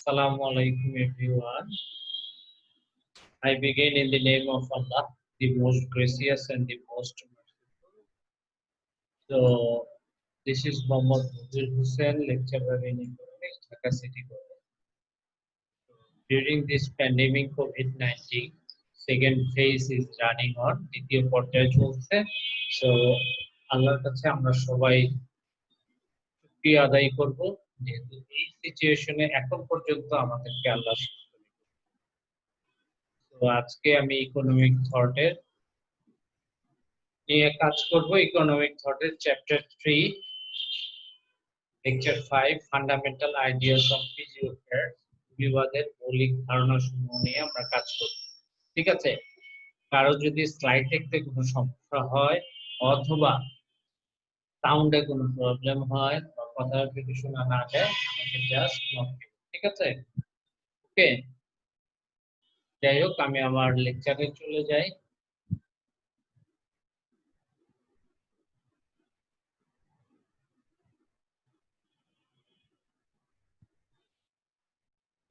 Assalamu alaikum everyone. I begin in the name of Allah, the most gracious and the most merciful. So, this is Mohammad Mujir Hussain, lecturer in economics, Dhaka City College. During this pandemic COVID-19, second phase is running on, দ্বিতীয় পর্যায়ে চলছে। So, আল্লাহর কাছে আমরা সবাই শুকরিয়া আদায় করব যেহেতু এই সিচুয়েশনে এখন পর্যন্ত আমাদেরকে আল্লাহ তো আজকে আমি ইকোনমিক থটের নিয়ে কাজ করব। ইকোনমিক থটের chapter 3 lecture 5 fundamental ideas of physiotherapy বিবাদের মৌলিক ধারণাসমূহ নিয়ে আমরা কাজ করব। ঠিক আছে, কারো যদি স্লাইড দেখতে কোনো সমস্যা হয় অথবা সাউন্ডে কোনো প্রবলেম হয় বা কথা যদি শোনা না যায় আমাকে জাস্ট নক দিন। ঠিক আছে, ওকে। যাই হোক, আমি আমার লেকচারে চলে যাই।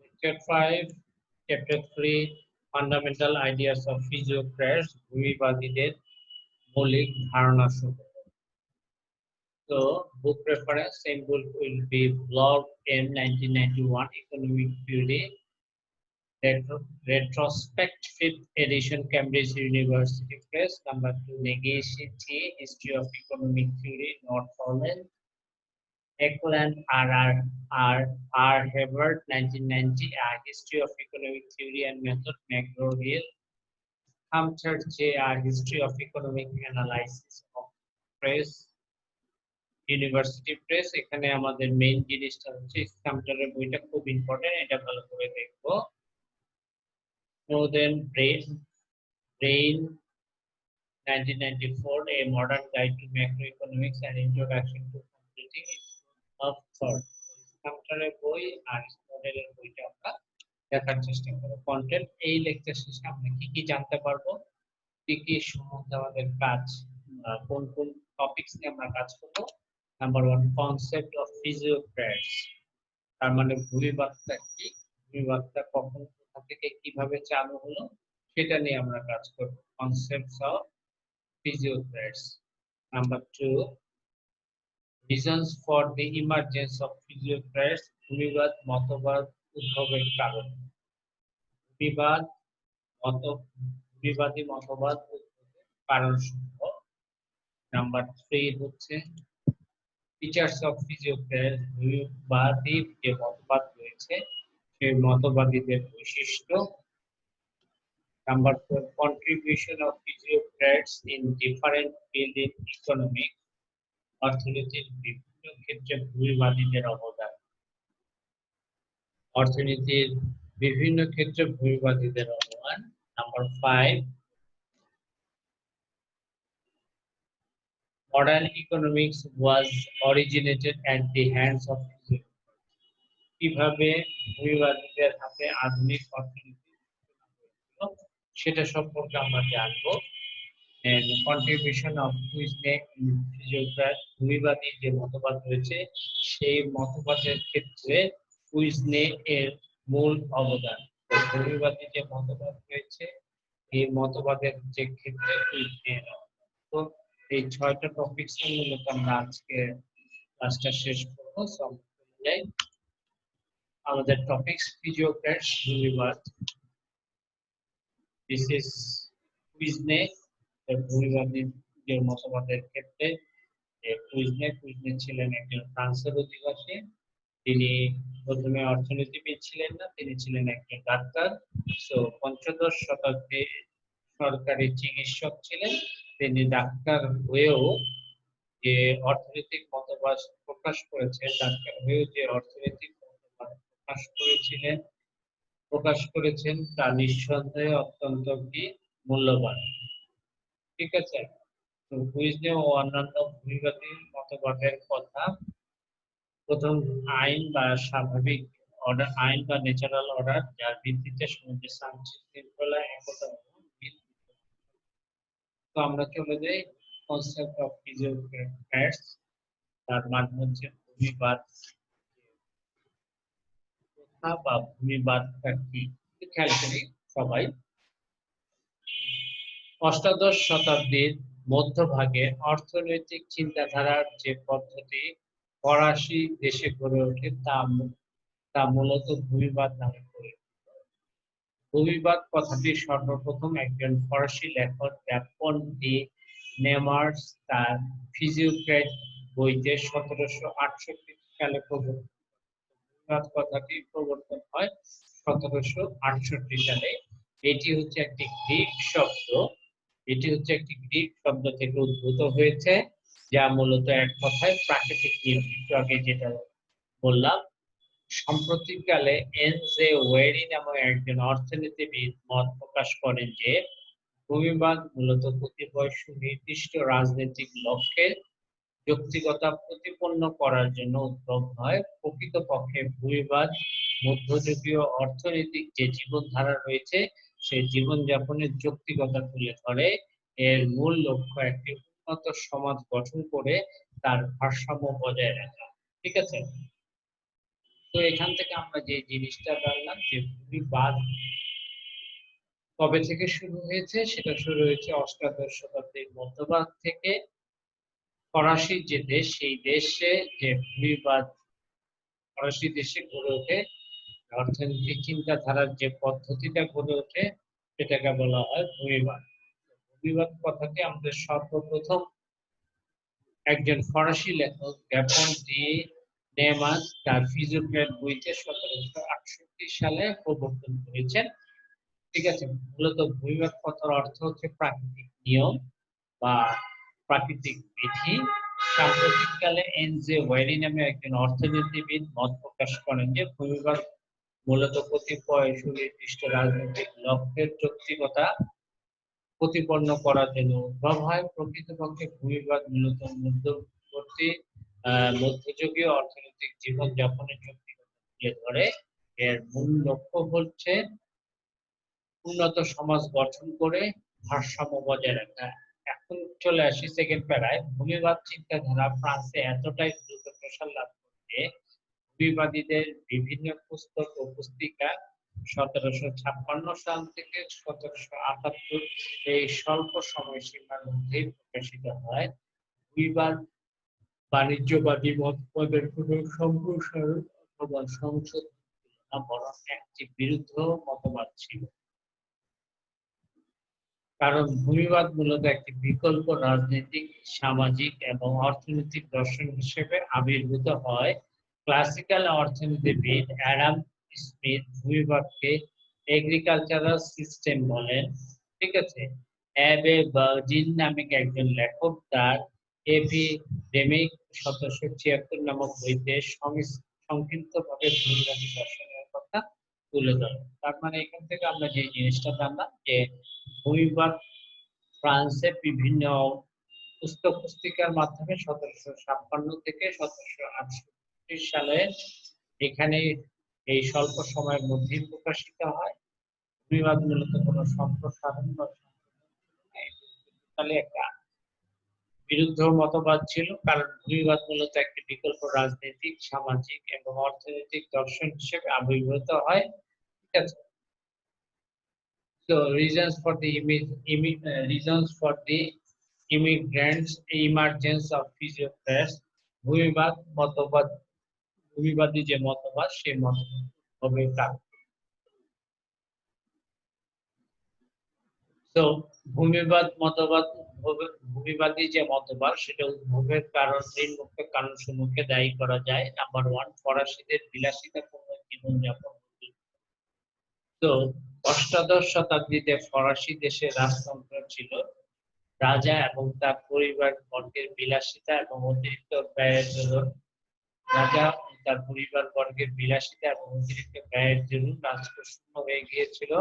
Lecture 5, Chapter 3, Fundamental Ideas of Physiocrats, ভূমিবাদীদের মৌলিক ধারণাসমূহ। So, book reference, same book will be Blog M 1991, Economic Theory, Retrospect 5th edition, Cambridge University Press. Number 2, Nagase T, History of Economic Theory, North Holland. Eckland R. Hebert, 1990, A History of Economic Theory and Method, McGraw-Hill. Hampton J.R. History of Economic Analysis of Press, University Press. এখানে আমাদের main জিনিসটা হচ্ছে হাম্পটনের বইটা খুব important, এটা ভালো করে দেখব। Northern Brain 1994, A Modern Guide to Macroeconomics and Introduction to Completing of Thought. হাম্পটনের বই আর মডেলের বইটা আমরা দেখার চেষ্টা করব। কন্টেন্ট, এই লেকচার শেষে আমরা কি কি জানতে পারবো, কি কি সম্বন্ধে আমাদের কাজ, কোন কোন টপিকস নিয়ে আমরা কাজ করব। নাম্বার 1, কনসেপ্ট অফ ফিজিওক্র্যাটস, তার মানে ভূমিবাদটা কি, ভূমিবাদটা কখন, কোথা থেকে, কিভাবে চালু হলো, সেটা নিয়ে আমরা কাজ করব। Concepts of physiocrats. Number 2, reasons for the emergence of physiocrats, ভূমিবাদ মতবাদ উদ্ভবের কারণ, ভূমিবাদী মতবাদ উদ্ভবের কারণসমূহ। নাম্বার 3 হচ্ছে ফিচার্স অফ ফিজিওক্র্যাটস, ভূমিবাদী যে মতবাদ রয়েছে সেই মতবাদীদের বৈশিষ্ট্য। Number 4, contribution of physiocrats in different field in economics, অর্থনীতির বিভিন্ন ক্ষেত্রে ভূমিবাদীদের অবদান, অর্থনীতির বিভিন্ন ক্ষেত্রে ভূমিবাদীদের অবদান। Number 5, modern economics was originated at the hands of physiocrats, কিভাবে ভূমিবাদীদের হাতে আধুনিক অর্থনীতি সেটা সম্পর্কে আমরা জানবো। and contribution of physiocrats, ভূমিবাদী যে মতবাদ রয়েছে সেই মতবাদের ক্ষেত্রে কুইজনে এর মূল অবদান। ভূমিবাদী যে মতবাদ রয়েছে এই মতবাদের যে ক্ষেত্রে কুইজনে, তো এই 6টা টপিকস নিয়ে মূলত আমরা আজকে ক্লাসটা শেষ করব। আমাদের টপিকস ফিজিওক্র্যাটস, ভূমিবাদ, দিস ইজ কুইজনে, ভূমিবাদী যে মতবাদের ক্ষেত্রে কুইজনে ছিলেন একজন ফ্রান্সের অধিবাসী। তিনি প্রথমে অর্থনীতিবিদ ছিলেন না, তিনি ছিলেন একজন ডাক্তার। সো পঞ্চদশ শতাব্দে সরকারি চিকিৎসক ছিলেন। তিনি ডাক্তার হয়েও যে অর্থনৈতিক মতবাদ প্রকাশ করেছেন, ডাক্তার হয়েও যে অর্থনৈতিক মতবাদ প্রকাশ করেছেন তা নিঃসন্দেহে অত্যন্ত কি মূল্যবান। ঠিক আছে, তো কুইজনে ও অন্যান্য ভূমিবাদী মতবাদের কথা, প্রথম আইন বা স্বাভাবিক অর্ডার, আইন বা ন্যাচারাল অর্ডার, যার ভিত্তিতে সমাজে শান্তি শৃঙ্খলা একতা। তো আমরা চলে যাই কনসেপ্ট অফ ফিজিওক্র্যাটস, তার মানে হচ্ছে ভূমিবাদ। প্রথা বা ভূমিবাদটা কি খেয়াল করি সবাই। অষ্টাদশ শতাব্দীর মধ্যভাগে অর্থনৈতিক চিন্তাধারার যে পদ্ধতি ফরাসি দেশে গড়ে ওঠে তা মূলত ভূমিবাদ নামে পরিচিত। ভূমিবাদ কথাটি সর্বপ্রথম একজন ফরাসি লেখক গ্যাপন ডি নেমার্স তার ফিজিওক্র্যাট বইতে 1768 সালে ভূমিবাদ কথাটি প্রবর্তন হয় 1768 সালে। এটি হচ্ছে একটি গ্রিক শব্দ। এটি হচ্ছে একটি গ্রিক শব্দ থেকে উদ্ভূত হয়েছে, যা মূলত এক কথায় প্রাকৃতিক নিয়ম। একটু আগে যেটা বললাম, সাম্প্রতিককালে এন জে ওয়েরি নামক একজন অর্থনীতিবিদ মত প্রকাশ করেন যে ভূমিবাদ মূলত কতিপয় সুনির্দিষ্ট রাজনৈতিক লক্ষ্যের যৌক্তিকতা প্রতিপন্ন করার জন্য উদ্ভব হয়। প্রকৃতপক্ষে ভূমিবাদ মধ্যযুগীয় অর্থনৈতিক যে জীবনধারা রয়েছে সেই জীবনযাপনের যৌক্তিকতা তুলে ধরে। এর মূল লক্ষ্য একটি উন্নত সমাজ গঠন করে তার ভারসাম্য বজায় রাখা। ঠিক আছে? তো এখান থেকে আমরা যে জিনিসটা জানলাম যে ভূমিবাদ কবে থেকে শুরু হয়েছে, সেটা শুরু হয়েছে অষ্টাদশ শতাব্দীর মধ্যভাগ থেকে। ফরাসি যে দেশ, সেই দেশে যে ভূমিবাদ ফরাসি দেশে গড়ে ওঠে, অর্থনৈতিক চিন্তাধারার যে পদ্ধতিটা গড়ে ওঠে সেটাকে বলা হয় ভূমিবাদ। ভূমিবাদ কথাটি আমাদের সর্বপ্রথম একজন ফরাসি লেখক গ্যাপন ডি নেমাস তার ফিজিওক্র্যাট বইতে 1768 সালে প্রবর্তন করেছেন। ঠিক আছে? মূলত ভূমিবাদ কথার অর্থ হচ্ছে প্রাকৃতিক নিয়ম বা প্রাকৃতিক বিধি। সাম্প্রতিককালে এন জে ওয়ারি নামে একজন অর্থনীতিবিদ মত প্রকাশ করেন যে ভূমিবাদ মূলত কতিপয় সুনির্দিষ্ট রাজনৈতিক লক্ষ্যের যৌক্তিকতা প্রতিপন্ন করার জন্য উদ্ভব হয়। প্রকৃতপক্ষে ভূমিবাদ মূলত মধ্যযুগীয় অর্থনৈতিক জীবনযাপনের যৌক্তিকতা তুলে ধরে। এর মূল লক্ষ্য হচ্ছে উন্নত সমাজ গঠন করে ভারসাম্য বজায় রাখা। এখন চলে আসি সেকেন্ড প্যারায়। ভূমিবাদ চিন্তাধারা ফ্রান্সে এতটাই দ্রুত প্রসার লাভ করে ভূমিবাদীদের বিভিন্ন পুস্তক ও পুস্তিকা 1756 সাল থেকে 1778 এই স্বল্প সময়সীমার মধ্যে প্রকাশিত হয়। ভূমিবাদ বাণিজ্যবাদী মতবাদের কোনো সম্প্রসারণ অথবা সংশোধন ছিল না, বরং একটি বিরুদ্ধ মতবাদ ছিল। কারণ ভূমিবাদ মূলত একটি বিকল্প রাজনৈতিক, সামাজিক এবং অর্থনৈতিক দর্শন হিসেবে আবির্ভূত হয়। ক্লাসিক্যাল অর্থনীতিবিদ অ্যাডাম স্মিথ ভূমিবাদকে এগ্রিকালচারাল সিস্টেম বলেন। ঠিক আছে? অ্যাবে বার্জিন নামক একজন লেখক তার এপিডেমিক 1776 নামক বইতে সংক্ষিপ্তভাবে ভূমিবাদী দর্শনের কথা তুলে ধরেন। তার মানে এখান থেকে আমরা যে জিনিসটা জানলাম যে ভূমিবাদ ফ্রান্সে বিভিন্ন পুস্তক পুস্তিকার মাধ্যমে 1756 থেকে 1768 সালে এখানে এই স্বল্প সময়ের মধ্যেই প্রকাশিত হয়। ভূমিবাদ মূলত কোনো সম্প্রসারণ বা একটা বিরুদ্ধ মতবাদ ছিল, কারণ ভূমিবাদ মূলত একটি বিকল্প রাজনৈতিক, সামাজিক এবং অর্থনৈতিক দর্শন হিসেবে আবির্ভূত হয়। ঠিক আছে? So reasons for the immigrants emergence of physiocrats ভূমিবাদী যে মতবাদ সেই মতবাদ হবে কারণ। তো ভূমিবাদী যে মতবাদ সেটা উদ্ভবের কারণ নিম্নোক্ত কারণ সমূহকে দায়ী করা যায়। নাম্বার 1, ফরাসিদের বিলাসিতাপূর্ণ জীবনযাপন। তো অষ্টাদশ শতাব্দীতে ফরাসি দেশে রাজতন্ত্র ছিল। রাজা এবং তার পরিবার বর্গের বিলাসিতা এবং অতিরিক্ত ব্যয়ের দরুন রাজকোষ শূন্য হয়ে গিয়েছিল।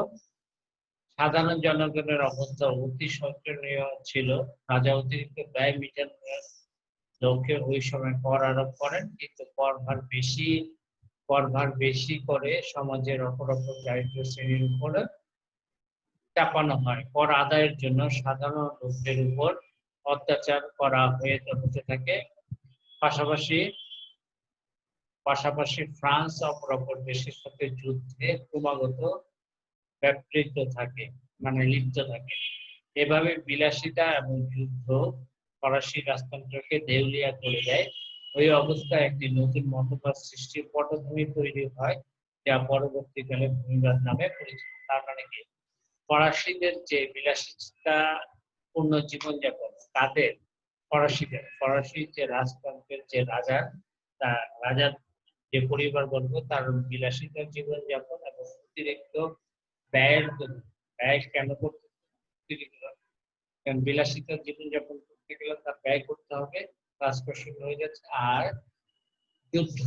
সাধারণ জনগণের অবস্থা অতি শোচনীয় ছিল। রাজা অতিরিক্ত ব্যয় মেটানোর লক্ষ্যে ওই সময় কর আরোপ করেন, কিন্তু করভার বেশি করে সমাজের অপরাপর দারিদ্র শ্রেণীর উপর চাপানো হয়। কর আদায়ের জন্য সাধারণ লোকদের উপর অত্যাচার করা হতে থাকে। পাশাপাশি পাশাপাশি ফ্রান্স অপর অপর দেশের সাথে যুদ্ধে ক্রমাগত ব্যাপৃত থাকে, মানে লিপ্ত থাকে। এভাবে বিলাসিতা এবং যুদ্ধ ফরাসি রাজতন্ত্রকে দেউলিয়া করে দেয়। ওই অবস্থায় একটি নতুন মতবাদ সৃষ্টির পটভূমি তৈরি হয়, যা পরবর্তীকালে ভূমিবাদ নামে পরিচিত। তার মানে কি, ফরাসিদের যে বিলাসিতা পূর্ণ জীবনযাপন, তাদের ফরাসি যে রাজতন্ত্রের যে রাজা, তার রাজার যে পরিবারবর্গ, তার বিলাসিতার জীবনযাপন এবং অতিরিক্ত ব্যয়ের জন্য, ব্যয় কেন করতে, অতিরিক্ত, কারণ বিলাসিতার জীবনযাপন করতে গেলে তার ব্যয় করতে হবে, রাজকোষীয় হয়ে যাচ্ছে। আর যুদ্ধ,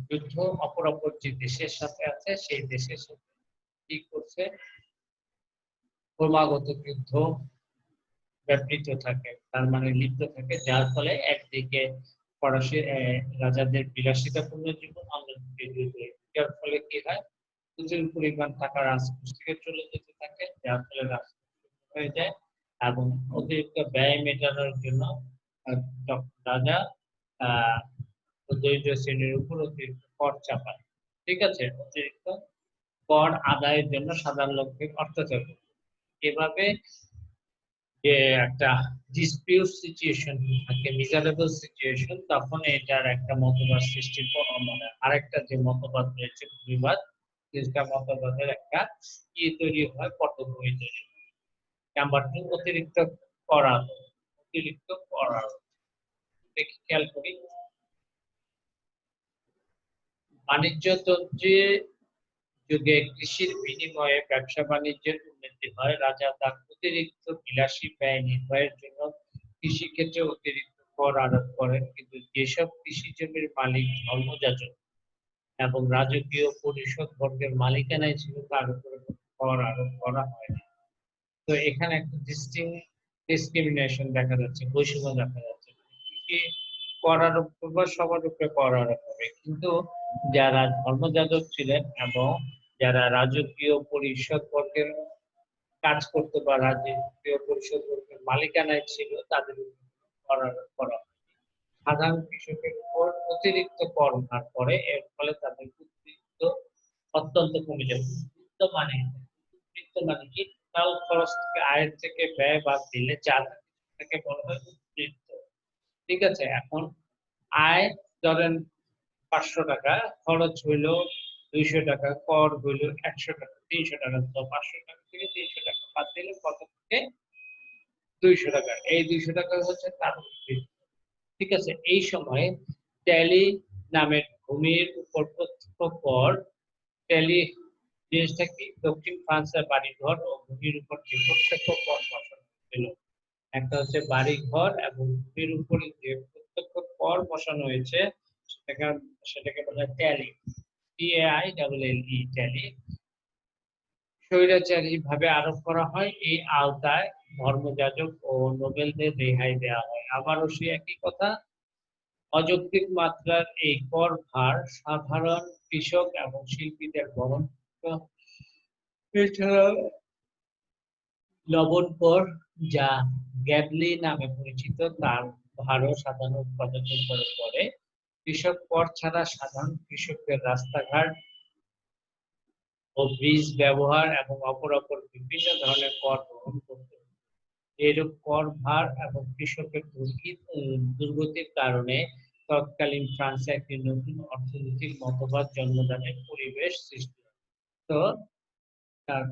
যুদ্ধ অপর অপর যে দেশের সাথে আছে, সেই দেশের সাথে কি করছে, ক্রমাগত যুদ্ধ ব্যাপৃত থাকে, তার মানে লিপ্ত থাকে, যার ফলে একদিকে ফরাসি রাজাদের বিলাসিতাপূর্ণ জীবন, অন্যদিকে যুদ্ধ। যার ফলে কি হয়, প্রচুর পরিমাণ টাকা রাজকোষ থেকে চলে যেতে থাকে, যার ফলে রাজকোষ হয়ে যায় এবং অতিরিক্ত ব্যয় মেটানোর জন্য রাজা আহ দরিদ্র শ্রেণীর উপর অতিরিক্ত কর চাপায়। ঠিক আছে, অতিরিক্ত কর আদায়ের জন্য সাধারণ লোককে অত্যাচার করে। এভাবে যে একটা ডিসপিউট সিচুয়েশন থাকে, মিজারেবল সিচুয়েশন, তখন এটার একটা মতবাদ সৃষ্টির মানে আরেকটা যে মতবাদ রয়েছে ভূমিবাদ, সেটা মতবাদের একটা কি তৈরি হয়, পটভূমি তৈরি হয়। নাম্বার 2, অতিরিক্ত কর আরোপ। অতিরিক্ত কর আরোপ দেখি, খেয়াল করি। বাণিজ্যতন্ত্রের যুগে কৃষির বিনিময়ে ব্যবসা বাণিজ্যের উন্নতি হয়। রাজা তার অতিরিক্ত বিলাসী ব্যয় নির্বাহের জন্য কৃষিক্ষেত্রে অতিরিক্ত কর আরোপ করেন, কিন্তু যেসব কৃষি জমির মালিক ধর্মযাজক এবং রাজকীয় পরিষদ বর্গের মালিকানায় ছিল, তার উপরে কর আরোপ করা হয়নি। তো এখানে একটা ডিসক্রিমিনেশন দেখা যাচ্ছে, বৈষম্য দেখা যাচ্ছে। কৃষি কর আরোপ করবে, সবার উপরে কর আরোপ হবে, কিন্তু যারা ধর্মযাজক ছিলেন এবং যারা রাজকীয় পরিষদ বর্গের কাজ করতো বা রাজকীয় পরিষদ বর্গের মালিকানায় ছিল, তাদের উপর কর আরোপ করা হয়। সাধারণ কৃষকের উপর অতিরিক্ত কর ভার পড়ে, এর ফলে তাদের উদ্বৃত্ত অত্যন্ত কমে যায়। উদ্বৃত্ত মানে কি, টোটাল খরচ থেকে, আয়ের থেকে ব্যয় বাদ দিলে যা থেকে বলা হয় উদ্বৃত্ত। ঠিক আছে, এখন আয় ধরেন 500 টাকা, খরচ হইল 200 টাকা, কর হইল 100 টাকা, 300 টাকা, তো 500 টাকা থেকে 300 টাকা বাদ দিলে কত থাকে, 200 টাকা। এই 200 টাকা হচ্ছে তার উদ্বৃত্ত। ঠিক আছে, এই সময় ট্যালি নামের ভূমির উপর প্রত্যক্ষ কর, ট্যালি জিনিসটা কি, দক্ষিণ ফ্রান্সের বাড়িঘর ও ভূমির উপর যে প্রত্যক্ষ কর বসানো হয়েছিল। একটা হচ্ছে বাড়িঘর এবং ভূমির উপরে যে প্রত্যক্ষ কর বসানো হয়েছে, সেটাকে সেটাকে বলা হয় ট্যালি, TAILLE, ট্যালি। স্বৈরাচারী ভাবে আরোপ করা হয়, এই আওতায় ধর্মযাজক ও নোবেলদের রেহাই দেওয়া হয়। আবারও সে একই কথা, অযৌক্তিক মাত্রার এই কর ভার সাধারণ কৃষক এবং শিল্পীদের বহন করতে হয়। এছাড়াও লবণ কর, যা গ্যাবলি নামে পরিচিত, তার ভারও সাধারণ উৎপাদকের উপরে পড়ে। কৃষক কর ছাড়া সাধারণ কৃষকদের রাস্তাঘাট ও ব্রিজ ব্যবহার এবং অপর বিভিন্ন ধরনের কর গ্রহণ করতে হয়। এরূপ কর ভার এবং কৃষকের দুর্গতির কারণে তৎকালীন ফ্রান্সে একটি নতুন অর্থনৈতিক মতবাদ জন্মদানের পরিবেশ সৃষ্টি হয়। তো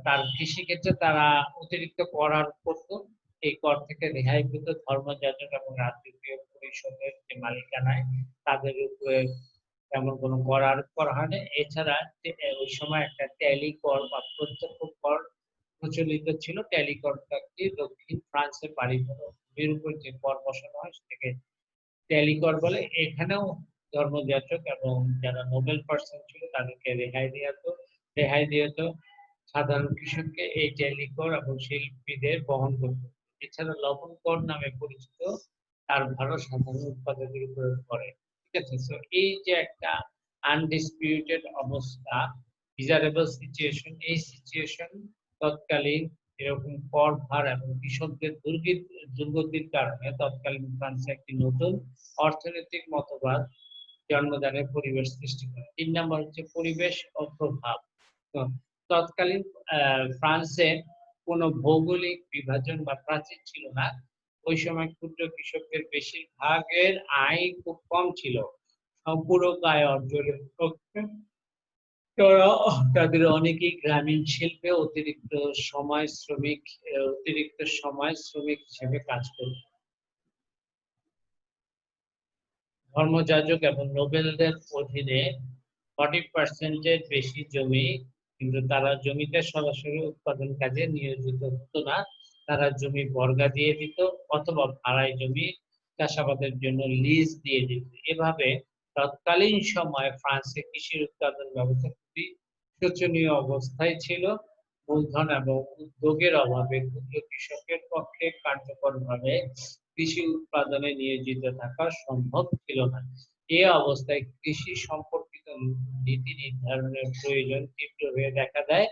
তার কৃষিক্ষেত্রে তারা অতিরিক্ত কর আরোপ করত। এই কর থেকে রেহাই পেত ধর্মযাজক এবং রাজকীয় পরিষদের যে মালিকানায়, তাদের উপরে তেমন কোনো কর আরোপ করা হয় না। এছাড়া ওই সময় একটা ট্যালি কর বা প্রত্যক্ষ কর প্রচলিত ছিল। ট্যালি করটা কি, দক্ষিণ ফ্রান্সের বাড়িঘর ও ভূমির উপর যে কর বসানো হয় সেটাকে ট্যালি কর বলে। এখানেও ধর্মযাজক এবং যারা নোবেল পার্সন ছিল তাদেরকে রেহাই দিয়ে তো সাধারণ কৃষককে এই ট্যালি কর এবং শিল্পীদের বহন করতে হতো। এছাড়া লবণ কর নামে পরিচিত, তার ভারও সাধারণ উৎপাদকের উপরে পড়ে। ঠিক আছে, সো এই যে একটা আনডিসপিউটেড অবস্থা, ডিজারেবল সিচুয়েশন, এই সিচুয়েশন তৎকালীন এরকম কর ভার এবং কৃষকদের দুর্গতির কারণে তৎকালীন ফ্রান্সে একটি নতুন অর্থনৈতিক মতবাদ জন্মদানের পরিবেশ সৃষ্টি করে। ৩ নাম্বার হচ্ছে পরিবেশ ও প্রভাব। তো তৎকালীন ফ্রান্সে কোনো ভৌগোলিক বিভাজন বা প্রাচীর ছিল না। ওই সময় ক্ষুদ্র কৃষকদের বেশিরভাগের আয় খুব কম ছিল। সম্পূরক আয় অর্জনের পক্ষে তারা তাদের অনেকেই গ্রামীণ শিল্পে অতিরিক্ত সময় শ্রমিক হিসেবে কাজ করত। ধর্মযাজক এবং নোবেলদের অধীনে 40% এর বেশি জমি, কিন্তু তারা জমিতে সরাসরি উৎপাদন কাজে নিয়োজিত হতো না। তারা জমি বর্গা দিয়ে দিত অথবা ভাড়ায় জমি চাষাবাদের জন্য লিজ দিয়ে দিত। এভাবে তৎকালীন সময়ে ফ্রান্সে কৃষির উৎপাদন ব্যবস্থা খুবই শোচনীয় অবস্থায় ছিল। মূলধন এবং উদ্যোগের অভাবে ক্ষুদ্র কৃষকের পক্ষে কার্যকরভাবে কৃষি উৎপাদনে নিয়োজিত থাকা সম্ভব ছিল না। এ অবস্থায় কৃষি সম্পর্কিত নীতি নির্ধারণের প্রয়োজন তীব্র হয়ে দেখা দেয়,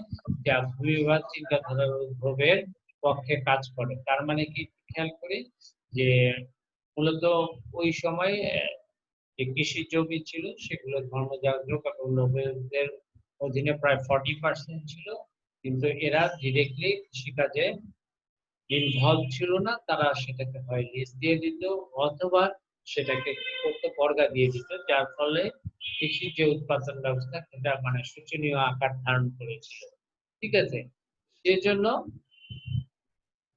যা ভূমিবাদ চিন্তাধারার উদ্ভবের পক্ষে কাজ করে। তার মানে কি খেয়াল করি যে মূলত ওই সময় যে কৃষি জমি ছিল সেগুলো ধর্মযাজক এবং নোবেলদের অধীনে প্রায় 40% ছিল, কিন্তু এরা ডিরেক্টলি কৃষিকাজে ইনভলভ ছিল না। তারা সেটাকে হয় লিজ দিয়ে দিত অথবা সেটাকে কি করতো বর্গা দিয়ে দিত, যার ফলে কৃষির যে উৎপাদন ব্যবস্থা সেটা মানে শোচনীয় আকার ধারণ করেছিল। ঠিক আছে, সেজন্য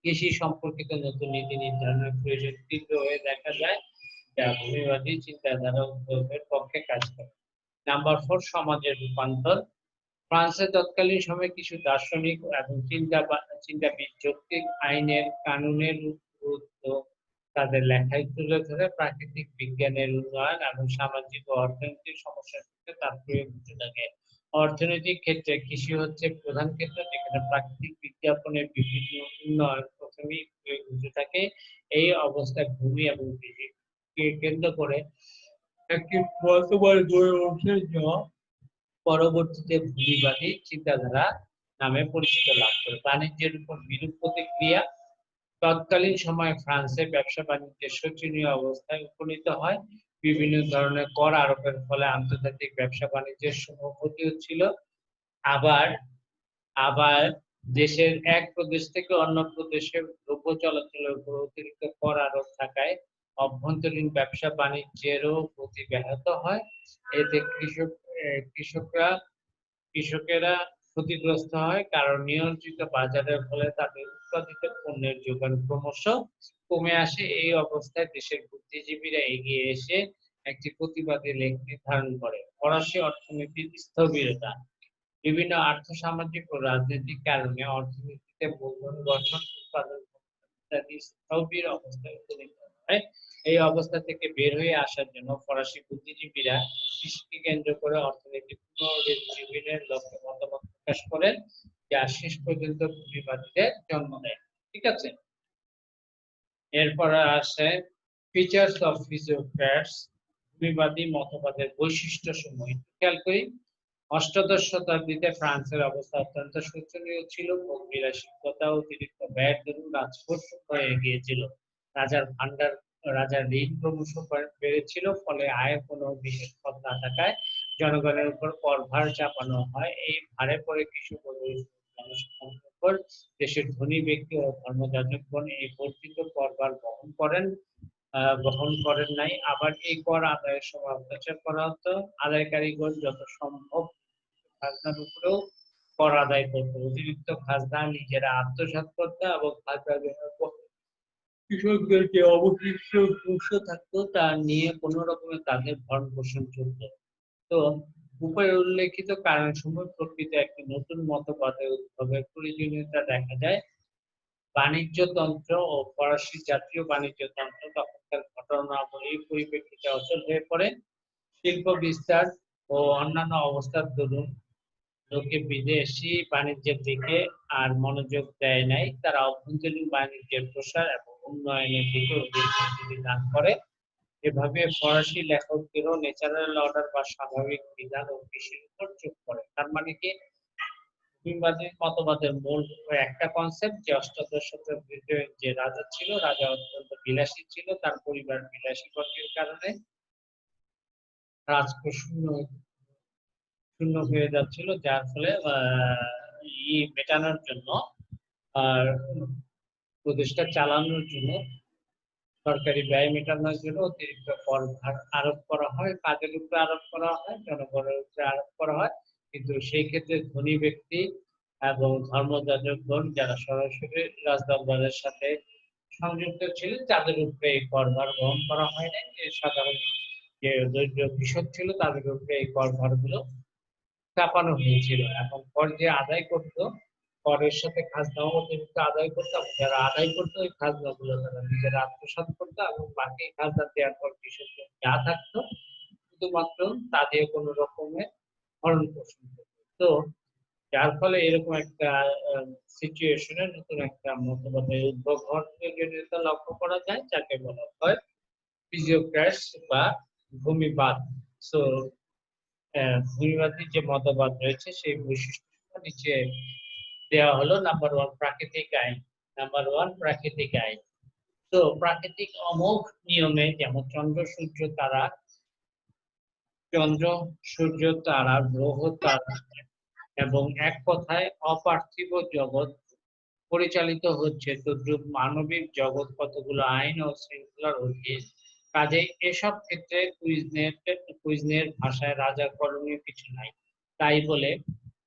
কৃষি সম্পর্কিত নতুন নীতি নির্ধারণের প্রয়োজন তীব্র হয়ে দেখা যায়, যা ভূমিবাদী চিন্তাধারা উদ্যোগের পক্ষে কাজ করে। নাম্বার 4, সমাজের রূপান্তর। ফ্রান্সে তৎকালীন সময়ে কিছু দার্শনিক এবং চিন্তাবিদ যৌক্তিক আইনের কানুনের গুরুত্ব তাদের লেখায় তুলে ধরে প্রাকৃতিক বিজ্ঞানের উন্নয়ন এবং সামাজিক ও অর্থনৈতিক সমস্যার ক্ষেত্রে তার প্রয়োগ হতে থাকে। অর্থনৈতিক ক্ষেত্রে কৃষি হচ্ছে প্রধান ক্ষেত্র, যেখানে প্রাকৃতিক বিজ্ঞাপনের বিভিন্ন উন্নয়ন প্রথমেই প্রয়োগ হতে থাকে। এই অবস্থায় ভূমি এবং কৃষিকে কেন্দ্র করে একটি বর্তমান গড়ে ওঠে যা পরবর্তীতে ভূমিবাদী চিন্তাধারা নামে পরিচিত লাভ করে। বাণিজ্যের উপর বিরূপ প্রতিক্রিয়া। তৎকালীন সময়ে ফ্রান্সে ব্যবসা-বাণিজ্যের শোচনীয় অবস্থায় উপনীত হয়। বিভিন্ন ধরনের কর আরোপের ফলে আন্তর্জাতিক ব্যবসা-বাণিজ্যের সমূহ ক্ষতি হচ্ছিল। আবার আবার দেশের এক প্রদেশ থেকে অন্য প্রদেশে দ্রব্য চলাচলের উপর অতিরিক্ত কর আরোপ থাকায় অভ্যন্তরীণ ব্যবসা-বাণিজ্যেরও গতি ব্যাহত হয়। এতে কৃষকরা কৃষকেরা ক্ষতিগ্রস্ত হয়, কারণ নিয়ন্ত্রিত বাজারের ফলে তাদের উৎপাদিত পণ্যের যোগান ক্রমশ কমে আসে। এই অবস্থায় দেশের বুদ্ধিজীবীরা এগিয়ে এসে একটি প্রতিবাদী লেখ নির্ধারণ করে। ফরাসি অর্থনীতির স্থবিরতা। বিভিন্ন আর্থসামাজিক ও রাজনৈতিক কারণে অর্থনীতিতে মূলধন গঠন, উৎপাদন ইত্যাদি স্থবির অবস্থায় উপনীত হয়। এই অবস্থা থেকে বের হয়ে আসার জন্য ফরাসি বুদ্ধিজীবীরা কৃষিকে কেন্দ্র করে অর্থনৈতিক পুনরুজ্জীবনের লক্ষ্যে মতামত প্রকাশ করেন, যা শেষ পর্যন্ত ভূমিবাদীদের জন্ম দেয়। ঠিক আছে, এরপর আসে ফিচার্স অফ ফিজিওক্র্যাটস, ভূমিবাদী মতবাদের বৈশিষ্ট্য সমূহ। খেয়াল করি, অষ্টাদশ শতাব্দীতে ফ্রান্সের অবস্থা অত্যন্ত শোচনীয় ছিল। ভোগবিলাসিতা, অতিরিক্ত ব্যয়ের দরুন রাজকোষ হয়ে গিয়েছিল। রাজার ভান্ডার রাজার ঋণ ক্রমশ বেড়েছিল, ফলে আয়ের কোনো বিশেষ পথ না থাকায় জনগণের উপর করভার চাপানো হয়। এই ভারে পড়ে কৃষক ও জনসাধারণের উপর দেশের ধনী ব্যক্তি ও ধর্মযাজকগণ এই বর্ধিত করভার বহন করেন নাই। আবার এই কর আদায়ের সময় অত্যাচার করা হতো। আদায়কারীগণ যত সম্ভব খাজনার উপরেও কর আদায় করত। অতিরিক্ত খাজনা নিজেরা আত্মসাৎ করত এবং খাজনা দেওয়ার পর কৃষকদের যে অবশিষ্ট শস্য থাকতো তা নিয়ে কোনো রকমে তাদের ভরণ পোষণ চলত। তো উপরে উল্লেখিত কারণসমূহ প্রকৃত একটি নতুন মতবাদের উদ্ভবের প্রয়োজনীয়তা দেখা যায়। বাণিজ্যতন্ত্র ও ফরাসি জাতীয় বাণিজ্যতন্ত্র তখনকার ঘটনাবলীর পরিপ্রেক্ষিতে অচল হয়ে পড়ে। শিল্প বিস্তার ও অন্যান্য অবস্থার দরুন লোকে বিদেশি বাণিজ্যের দিকে আর মনোযোগ দেয় নাই। তারা অভ্যন্তরীণ বাণিজ্যের প্রসার এবং উন্নয়নের দিকে অধিক মনোযোগী দান করে। এভাবে ফরাসি লেখকদেরও ন্যাচারাল অর্ডার বা স্বাভাবিক বিধান ও কৃষির উপর চোখ পড়ে। তার মানে কি, ভূমিবাদী মতবাদের মূল একটা কনসেপ্ট যে অষ্টাদশ শতাব্দীতে যে রাজা ছিল, রাজা অত্যন্ত বিলাসী ছিল, তার পরিবার বিলাসী বর্গের কারণে রাজকোষ শূন্য হয়ে যাচ্ছিল, যার ফলে মেটানোর জন্য আর প্রতিষ্ঠা চালানোর জন্য সরকারি ব্যয় মেটানোর জন্য অতিরিক্ত কর আরোপ করা হয়, কাজের উপরে আরোপ করা হয়, জনগণের উপরে আরোপ করা হয়। কিন্তু সেই ক্ষেত্রে ধনী ব্যক্তি এবং ধর্মযাজকগণ যারা সরাসরি রাজদরবারের সাথে সংযুক্ত ছিলেন তাদের উপরে এই করভার গ্রহণ করা হয় না। সাধারণ যে দরিদ্র কৃষক ছিল তাদের উপরে এই করভার গুলো চাপানো হয়েছিল। এখন কর যে আদায় করতো, করের সাথে খাজনাও অতিরিক্ত আদায় করতো, যারা আদায় করতো ওই খাজনাগুলো তারা নিজেরা আত্মসাৎ করতো এবং বাকি খাজনা দেওয়ার পর কৃষকদের যা থাকতো শুধুমাত্র তা দিয়ে কোনো রকমের ভরণ পোষণ করতো। তো যার ফলে এরকম একটা সিচুয়েশনে নতুন একটা মতবাদের উদ্ভব ঘটতে লক্ষ্য করা যায়, যাকে বলা হয় ফিজিওক্র্যাটস বা ভূমিবাদ। সো ভূমিবাদী যে মতবাদ রয়েছে সেই বৈশিষ্ট্য নিচে দেওয়া হলো। নাম্বার 1 প্রাকৃতিক আইন। নাম্বার 1 প্রাকৃতিক আইন। তো প্রাকৃতিক অমোঘ নিয়মে যেমন চন্দ্র সূর্য তারা গ্রহ তারা এবং এক কথায় অপার্থিব জগৎ পরিচালিত হচ্ছে, তদ্রুপ মানবিক জগৎ কতগুলো আইন ও শৃঙ্খলার অধীন। কাজেই এসব ক্ষেত্রে কুইজনের ভাষায় রাজার করণীয় কিছু নাই। তাই বলে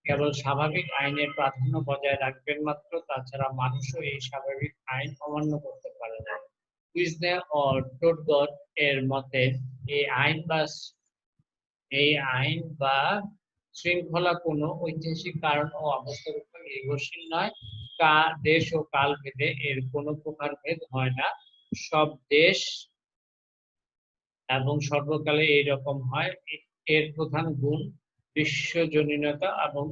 কেবল স্বাভাবিক আইনের প্রাধান্য বজায় রাখবেন মাত্র, তাছাড়া মানুষও এই স্বাভাবিক আইন অমান্য করতে পারে না। কুইজনে ও টোটগট এর মতে এই আইন বা শৃঙ্খলা কোনো ঐতিহাসিক কারণ ও অবস্থার উপর নির্ভরশীল নয়। দেশ ও কাল ভেদে এর কোনো প্রকার ভেদ হয় না। সব দেশ এবং সর্বকালে এইরকম হয়। এর প্রধান গুণ বিশ্বজনীনতা এবং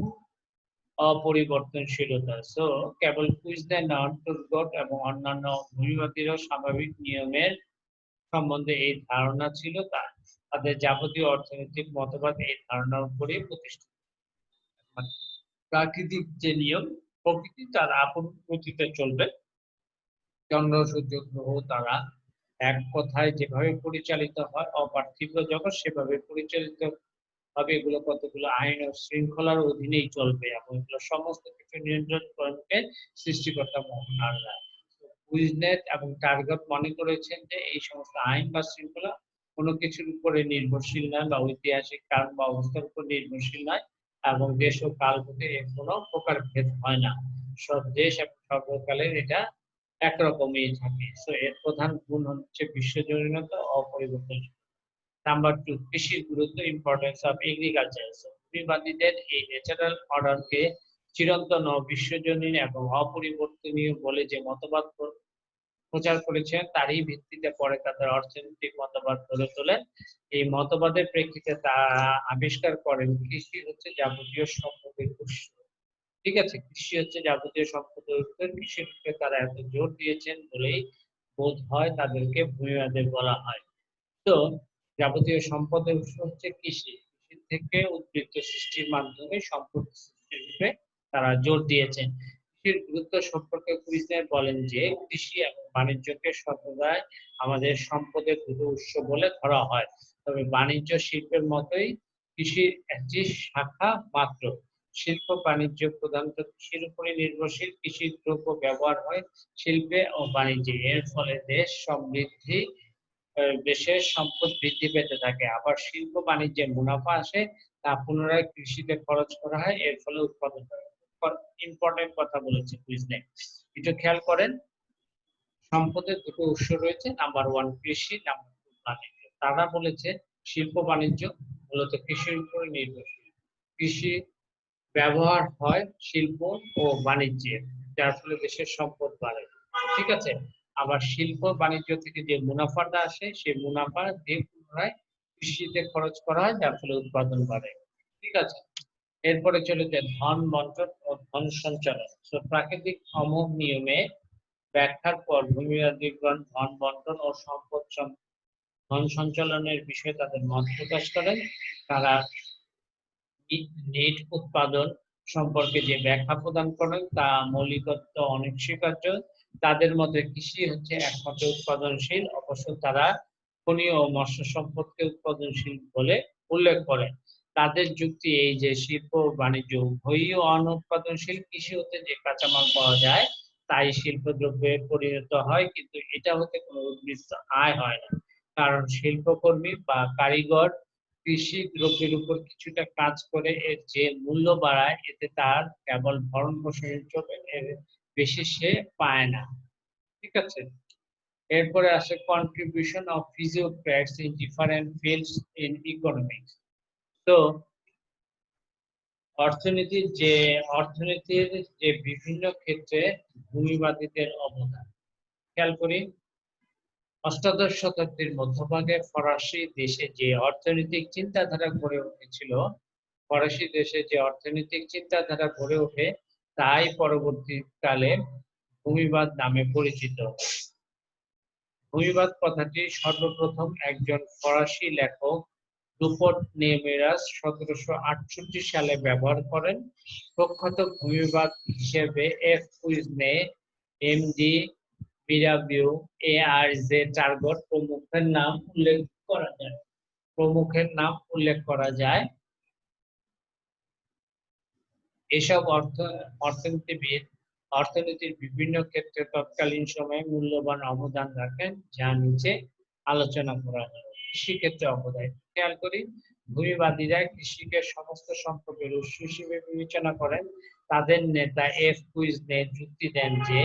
অপরিবর্তনশীলতা। সো কেবল কুইজদের নন, টোটগট এবং অন্যান্য ভূমিবাদীরও স্বাভাবিক নিয়মের সম্বন্ধে এই ধারণা ছিল। তাদের যাবতীয় অর্থনৈতিক মতবাদ এই ধারণার উপরেই প্রতিষ্ঠিত। প্রাকৃতিক যে নিয়ম, প্রকৃতি তার আপন গতিতে চলবে, চন্দ্র সূর্য গ্রহ তারা এক কথায় যেভাবে পরিচালিত হয় অপার্থিব জগৎ সেভাবে পরিচালিত হবে। এগুলো কতগুলো আইন ও শৃঙ্খলার অধীনেই চলবে এবং এগুলো সমস্ত কিছু নিয়ন্ত্রণ করবে সৃষ্টিকর্তা মহান আল্লাহ। কুইজনেট এবং টার্গেট মনে করেছেন যে এই সমস্ত আইন বা শৃঙ্খলা কোনো কিছুর উপরে নির্ভরশীল নয় বা ঐতিহাসিক কারণ বা অবস্থার উপর নির্ভরশীল নয় এবং দেশ ও কাল ভেদে এর কোনো প্রকার ভেদ হয় না। সব দেশ এবং সর্বকালের এটা একরকমই থাকে। সো এর প্রধান গুণ হচ্ছে বিশ্বজনীনতা, অপরিবর্তনশীল। নাম্বার 2 কৃষির গুরুত্ব, ইম্পর্টেন্স অফ এগ্রিকালচার। ভূমিবাদীদের এই ন্যাচারাল অর্ডারকে চিরন্তন ও বিশ্বজনীন এবং অপরিবর্তনীয় বলে যে মতবাদ প্রচার করেছেন তারই ভিত্তিতে পরে তাদের অর্থনৈতিক মতবাদ গড়ে তোলেন। এই মতবাদের প্রেক্ষিতে তারা আবিষ্কার করেন কৃষি হচ্ছে যাবতীয় সম্পদের উৎস। ঠিক আছে, কৃষি হচ্ছে যাবতীয় সম্পদের উৎস। কৃষির উপরে তারা এত জোর দিয়েছেন বলেই বোধ হয় তাদেরকে ভূমিবাদী বলা হয়। তো যাবতীয় সম্পদের উৎস হচ্ছে কৃষি। কৃষি থেকে উদ্বৃত্ত সৃষ্টির মাধ্যমে সম্পদ সৃষ্টির উপরে তারা জোর দিয়েছেন। কৃষির গুরুত্ব সম্পর্কে কুইজনেট বলেন যে কৃষি এবং বাণিজ্যকে সর্বদাই আমাদের সম্পদের দুটো উৎস বলে ধরা হয়। তবে বাণিজ্য শিল্পের মতোই কৃষির একটি শাখা মাত্র। শিল্প বাণিজ্য প্রধানত কৃষির উপরে নির্ভরশীল। কৃষির দ্রব্য ব্যবহার হয় শিল্পে ও বাণিজ্যে। এর ফলে দেশের সম্পদ বৃদ্ধি পেতে থাকে। আবার শিল্প বাণিজ্যে মুনাফা আসে, তা পুনরায় কৃষিতে খরচ করা হয়, এর ফলে উৎপাদন হয়। ইম্পর্টেন্ট কথা বলেছে কুইজনেট, একটু খেয়াল করেন। সম্পদের দুটো উৎস রয়েছে, নাম্বার 1 কৃষি, নাম্বার 2 বাণিজ্য। তারা বলেছে শিল্প বাণিজ্য মূলত কৃষির উপর নির্ভরশীল। কৃষি ব্যবহার হয় শিল্প ও বাণিজ্যে, যার ফলে দেশের সম্পদ বাড়ে। ঠিক আছে, আবার শিল্প বাণিজ্য থেকে যে মুনাফাটা আসে সেই মুনাফা দিয়ে পুনরায় কৃষিতে খরচ করা হয়, যার ফলে উৎপাদন বাড়ে। ঠিক আছে, এরপরে চলে যায় ধন বন্টন ও ধন সঞ্চালন। প্রাকৃতিক অমোঘ নিয়মে ব্যাখ্যার পর ভূমিবাদীগণ ধন বন্টন ও ধন সঞ্চালনের বিষয়ে তাদের মত প্রকাশ করেন। তারা নেট উৎপাদন সম্পর্কে যে ব্যাখ্যা প্রদান করেন তা মৌলিকত্ব অনস্বীকার্য। তাদের মধ্যে কৃষি হচ্ছে একমাত্র উৎপাদনশীল, অবশ্য তারা খনি ও মৎস্য সম্পদকে উৎপাদনশীল বলে উল্লেখ করেন। তাদের যুক্তি এই যে শিল্প ও বাণিজ্য উভয়ই অনুৎপাদনশীল কৃষি হতে যে কাঁচামাল পাওয়া যায় তাই শিল্প দ্রব্যে পরিণত হয়, কিন্তু এটা হতে কোনো উদ্বৃত্ত আয় হয় না, কারণ শিল্পকর্মী বা কারিগর কৃষি দ্রব্যের উপর কিছুটা কাজ করে এর যে মূল্য বাড়ায় এতে তার কেবল ভরণ পোষণের জন্য এর বেশি সে পায় না। ঠিক আছে? এরপরে আসে contribution of physiocrats in different fields in economics. তো অর্থনীতির যে বিভিন্ন ক্ষেত্রে ভূমিবাদীদের অবদান খেয়াল করি। অষ্টাদশ শতাব্দীর মধ্যভাগে ফরাসি দেশে যে অর্থনৈতিক চিন্তাধারা গড়ে উঠেছিল, ফরাসি দেশে যে অর্থনৈতিক চিন্তাধারা গড়ে ওঠে তাই পরবর্তীকালে ভূমিবাদ নামে পরিচিত। ভূমিবাদ কথাটি সর্বপ্রথম একজন ফরাসি লেখক রুপোর্ট নেমিরাস 1768 সালে ব্যবহার করেন। প্রখ্যাত ভূমিবাদ হিসেবে এফ কুইজনে, এম ডি মিরাবিউ, এ আর জে টার্গট প্রমুখের নাম উল্লেখ করা যায়। এসব অর্থনীতিবিদ অর্থনীতির বিভিন্ন ক্ষেত্রে তৎকালীন সময়ে মূল্যবান অবদান রাখেন, যা নিচে আলোচনা করা হলো। কৃষিক্ষেত্রে অবদান খেয়াল করি। ভূমিবাদীরা কৃষিকে সমস্ত সম্পদের উৎস হিসেবে বিবেচনা করেন। তাদের নেতা এফ কুইজনে যুক্তি দেন যে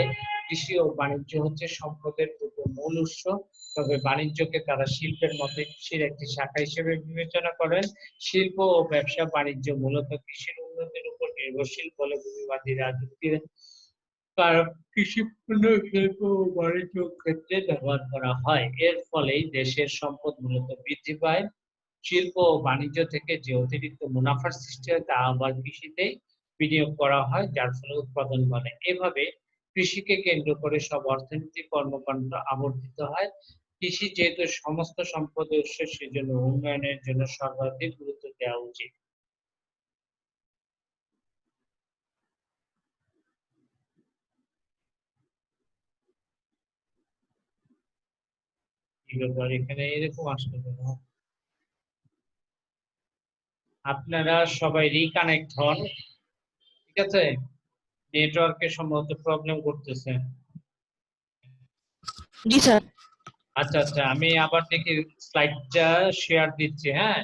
কৃষি ও বাণিজ্য হচ্ছে সম্পদের দুটো মূল উৎস, তবে বাণিজ্যকে তারা শিল্পের মধ্যে কৃষির একটি শাখা হিসেবে বিবেচনা করেন। শিল্প ও ব্যবসা বাণিজ্য মূলত কৃষির উন্নতির উপর নির্ভরশীল বলে ভূমিবাদীরা যুক্তি দেন। কারণ কৃষি পণ্য শিল্প ও বাণিজ্য ক্ষেত্রে ব্যবহার করা হয়, এর ফলেই দেশের সম্পদ মূলত বৃদ্ধি পায়। শিল্প ও বাণিজ্য থেকে যে অতিরিক্ত মুনাফার সৃষ্টি হয় তা আবার কৃষিতেই বিনিয়োগ করা হয়, যার ফলে উৎপাদন বাড়ে। এভাবে কৃষিকে কেন্দ্র করে সব অর্থনৈতিক কর্মকাণ্ড আবর্তিত হয়। কৃষি যেহেতু সমস্ত সম্পদের উৎস, সেজন্য উন্নয়নের জন্য সর্বাধিক গুরুত্ব দেওয়া উচিত। কি ব্যাপার, এখানে এরকম আসলো কেন? আপনারা সবাই রিকানেক্ট হন, ঠিক আছে? নেটওয়ার্কের সম্ভবত প্রবলেম করতেছে। জি স্যার। আচ্ছা আচ্ছা, আমি আবার দেখি স্লাইডটা শেয়ার দিচ্ছি। হ্যাঁ,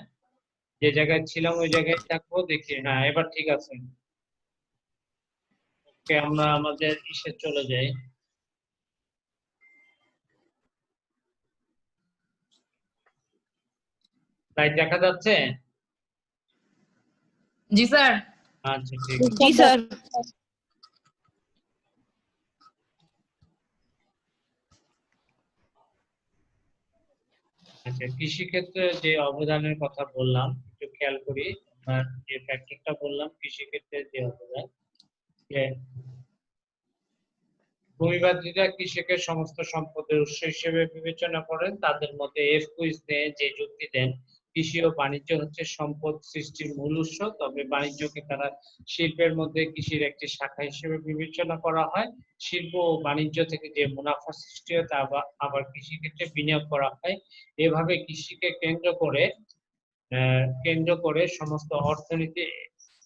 যে জায়গায় ছিলাম ওই জায়গায় থাকবো, দেখি। হ্যাঁ, এবার ঠিক আছে। ওকে, আমরা আমাদের ইসে চলে যাই। স্লাইড দেখা যাচ্ছে? জি স্যার। আচ্ছা, ঠিক আছে। জি স্যার। আচ্ছা, কৃষিক্ষেত্রে যে অবদানের কথা বললাম একটু খেয়াল করি। আপনার যে ফ্যাক্টরটা বললাম কৃষিক্ষেত্রে যে অবদান, যে ভূমিবাদীরা কৃষিকে সমস্ত সম্পদের উৎস হিসেবে বিবেচনা করেন। তাদের মতে এফ কুইজনে যে যুক্তি দেন কৃষি ও বাণিজ্য হচ্ছে সম্পদ সৃষ্টির মূল উৎস, তবে বাণিজ্যকে তারা শিল্পের মধ্যে কৃষির একটি শাখা হিসেবে বিবেচনা করা হয়। শিল্প ও বাণিজ্য থেকে যে মুনাফা সৃষ্টি হয় তা আবার কৃষিক্ষেত্রে বিনিয়োগ করা হয়। এভাবে কৃষিকে কেন্দ্র করে সমস্ত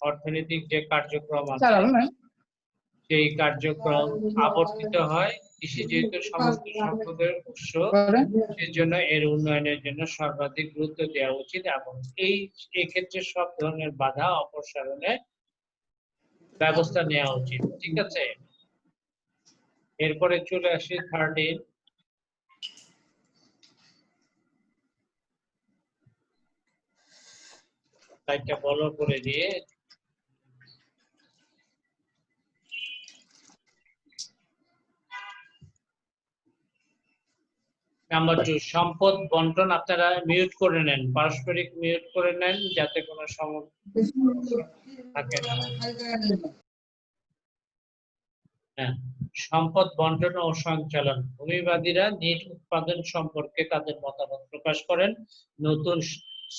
অর্থনৈতিক যে কার্যক্রম আছে সেই কার্যক্রম আবর্তিত হয়। কৃষি যেহেতু সমস্ত সম্পদের উৎস, সেজন্য এর উন্নয়নের জন্য সর্বাধিক গুরুত্ব দেওয়া উচিত এবং এক্ষেত্রে সব ধরনের বাধা অপসারণের ব্যবস্থা নেওয়া উচিত। ঠিক আছে? এরপরে চলে আসি 13। স্লাইডটা বড় করে দিয়ে নাম্বার 2, সম্পদ বন্টন। আপনারা মিউট করে নেন, পারস্পরিক মিউট করে নেন যাতে কোনো সমস্যা থাকে না। হ্যাঁ, সম্পদ বন্টন ও সঞ্চালন। ভূমিবাদীরা নিট উৎপাদন সম্পর্কে তাদের মতামত প্রকাশ করেন। নতুন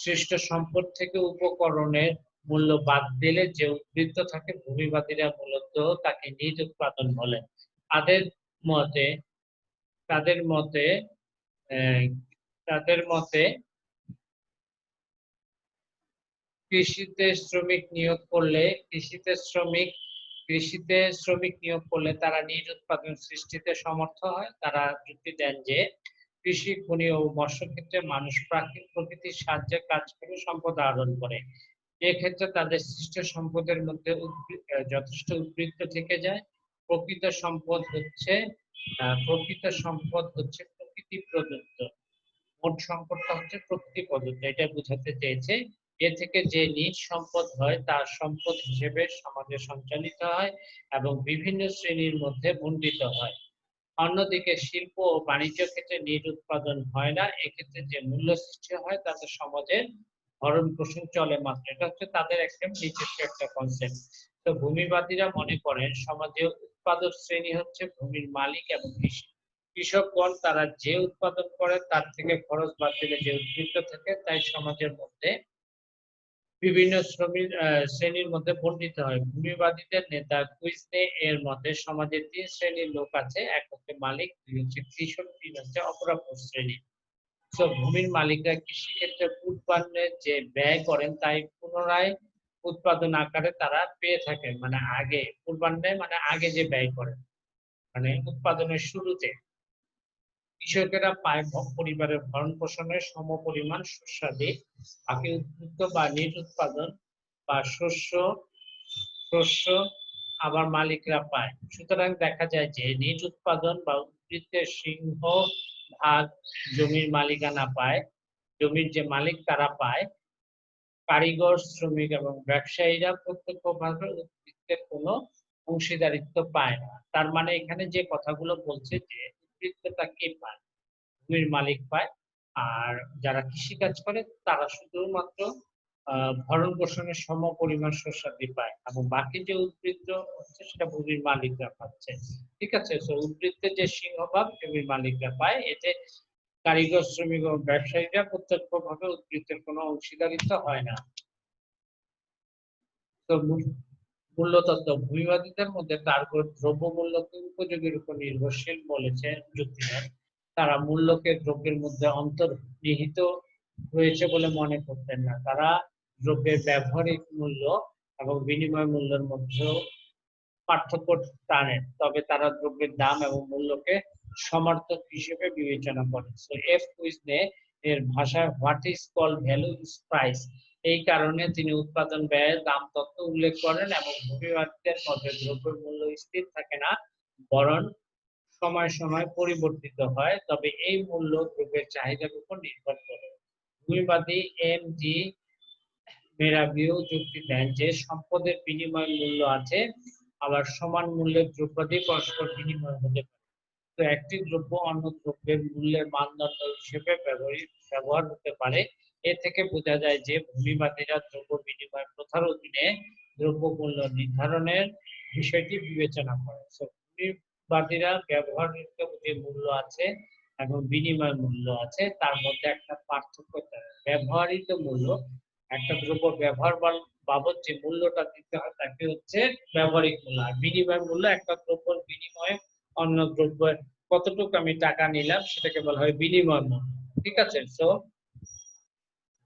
সৃষ্ট সম্পদ থেকে উপকরণের মূল্য বাদ দিলে যে উদ্বৃত্ত থাকে ভূমিবাদীরা মূলত তাকে নিট উৎপাদন বলেন। তাদের মতে তাদের মতে তাদের মতে কৃষিতে শ্রমিক নিয়োগ করলে নিয়োগ করলে তারা নিজ উৎপাদন সৃষ্টিতে সমর্থ হয়। তারা যুক্তি দেন যে কৃষি, খনি ও মৎস্য ক্ষেত্রে মানুষ প্রকৃতির সাহায্যে কাজ করে সম্পদ আহরণ করে। এক্ষেত্রে তাদের সৃষ্ট সম্পদের মধ্যে যথেষ্ট উদ্বৃত্ত থেকে যায়। প্রকৃত সম্পদ হচ্ছে প্রকৃতি প্রদত্ত। মোট সম্পদটা হচ্ছে প্রকৃতি প্রদত্ত, এটা বোঝাতে চেয়েছে। এ থেকে যে নিজ সম্পদ হয় তার সম্পদ হিসেবে সমাজে সঞ্চালিত হয় এবং বিভিন্ন শ্রেণীর মধ্যে বণ্টিত হয়। অন্যদিকে শিল্প ও বাণিজ্য ক্ষেত্রে নিজ উৎপাদন হয় না। এক্ষেত্রে যে মূল্য সৃষ্টি হয় তাতে সমাজের ভরণ পোষণ চলে মাত্র। এটা হচ্ছে তাদের একটা নিজস্ব একটা কনসেপ্ট। তো ভূমিবাদীরা মনে করেন সমাজে উৎপাদক শ্রেণী হচ্ছে ভূমির মালিক এবং কৃষকগণ। তারা যে উৎপাদন করে তার থেকে খরচ বাদ দিলে যে উদ্বৃত্ত থাকে তাই সমাজের মধ্যে বিভিন্ন শ্রেণীর মধ্যে বণ্টিত হয়। ভূমিবাদীদের নেতা কুইজনে এর মতে সমাজে ৩ শ্রেণীর লোক আছে। এক হচ্ছে মালিক, ২ হচ্ছে কৃষক, ৩ হচ্ছে অপরাপর শ্রেণী। তো ভূমির মালিকরা কৃষিক্ষেত্রে উৎপাদনে যে ব্যয় করেন তাই পুনরায় উৎপাদন আকারে তারা পেয়ে থাকেন। মানে আগে পূর্বান্নে মানে আগে যে ব্যয় করেন, মানে উৎপাদনের শুরুতে কৃষকেরা পায় পরিবারের ভরণ পোষণের সমপরিমাণ শস্যাদি। বাকি উদ্বৃত্ত বা নিজ উৎপাদন বা শস্য আবার মালিকরা পায়। সুতরাং দেখা যায় যে নিজ উৎপাদন বা উদ্বৃত্তের সিংহভাগ জমির মালিকানা পায়, জমির যে মালিক তারা পায়। কারিগর, শ্রমিক এবং ব্যবসায়ীরা প্রত্যক্ষভাবে উদ্বৃত্তের কোনো অংশীদারিত্ব পায় না। তার মানে এখানে যে কথাগুলো বলছে যে উদ্বৃত্তটা কে পায়? ভূমির মালিক পায়। আর যারা কৃষিকাজ করে তারা শুধুমাত্র ভরণ পোষণের সমপরিমাণ শস্যাদি পায় এবং বাকি যে উদ্বৃত্ত হচ্ছে সেটা ভূমির মালিকরা পাচ্ছে। ঠিক আছে? তো উদ্বৃত্তের যে সিংহভাগ জমির মালিকরা পায়। এতে কারিগর, শ্রমিক এবং ব্যবসায়ীরা প্রত্যক্ষভাবে উদ্বৃত্তের কোনো অংশীদারিত্ব হয় না। তো মূল্যতত্ত্ব ভূমিবাদীদের মধ্যে টার্গেট দ্রব্যমূল্যকে উপযোগের উপর নির্ভরশীল বলেছে যুক্তি দেন। তারা মূল্যকে দ্রব্যের মধ্যে অন্তর্নিহিত হয়েছে বলে মনে করতেন না। তারা দ্রব্যের ব্যবহারিক মূল্য এবং বিনিময় মূল্যের মধ্যেও পার্থক্য টানেন। তবে তারা দ্রব্যের দাম এবং মূল্যকে সমার্থক হিসেবে বিবেচনা করেন। সো এফ কুইজনে এর ভাষায় what is called value is price, এই কারণে তিনি উৎপাদন ব্যয়ের দাম তত্ত্ব উল্লেখ করেন এবং ভূমিবাদীদের মধ্যে দ্রব্যের মূল্য স্থির থাকে না, বরং সময় সময় পরিবর্তিত হয়। তবে এই মূল্য দ্রব্যের চাহিদার উপর নির্ভর করে। ভূমিবাদী এম জি মেরাবিও যুক্তি দেন যে সম্পদের বিনিময় মূল্য আছে, আবার সমান মূল্যের দ্রব্যাদি পরস্পর বিনিময় হতে পারে। তো একটি দ্রব্য অন্য দ্রব্যের মূল্যের মানদণ্ড হিসেবে ব্যবহার হতে পারে। এ থেকে বোঝা যায় যে ভূমিবাদীরা দ্রব্য বিনিময় প্রথার অধীনে দ্রব্য মূল্য নির্ধারণের বিষয়টি বিবেচনা করে। ভূমিবাদীরা ব্যবহারিত যে মূল্য আছে এবং বিনিময় মূল্য আছে তার মধ্যে একটা পার্থক্য থাকে। ব্যবহারিত মূল্য, একটা দ্রব্য ব্যবহার বাবদ যে মূল্যটা দিতে হয় তাকে হচ্ছে ব্যবহারিক মূল্য। আর বিনিময় মূল্য একটা দ্রব্যের বিনিময়ে অন্য দ্রব্যের কতটুকু আমি টাকা নিলাম সেটাকে বলা হয় বিনিময় মূল্য। ঠিক আছে? সো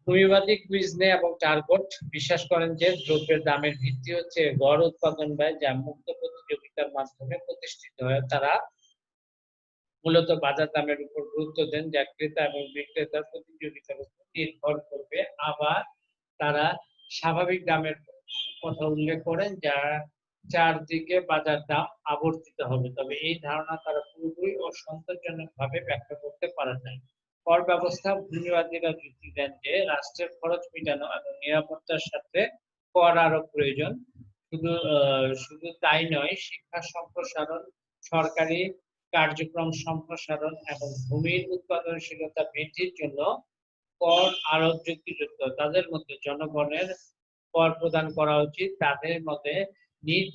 ভূমিবাদী কুইজনে এবং টার্গট বিশ্বাস করেন যে দ্রব্যের দামের ভিত্তি হচ্ছে গড় উৎপাদন ব্যয়, যা মুক্ত প্রতিযোগিতার মাধ্যমে প্রতিষ্ঠিত হয়। তারা মূলত বাজার দামের উপর গুরুত্ব দেন, যা ক্রেতা এবং বিক্রেতার প্রতিযোগিতার উপর নির্ভর করবে। আবার তারা স্বাভাবিক দামের কথা উল্লেখ করেন, যা চারদিকে বাজার দাম আবর্তিত হবে। তবে এই ধারণা তারা পুরোপুরি ও সন্তোষজনকভাবে ব্যাখ্যা করতে পারে নাই। কর ব্যবস্থা ভূমিবাদীরা যুক্তি দেন যে রাষ্ট্রের খরচ মেটানো এবং নিরাপত্তার সাথে কর আরোপ প্রয়োজন। শুধু তাই নয়, শিক্ষা সম্প্রসারণ, সরকারি কার্যক্রম সম্প্রসারণ এবং ভূমির উৎপাদনশীলতা বৃদ্ধির জন্য কর আরোপ যুক্তিযুক্ত। তাদের মধ্যে জনগণের কর প্রদান করা উচিত। তাদের মতে নিজ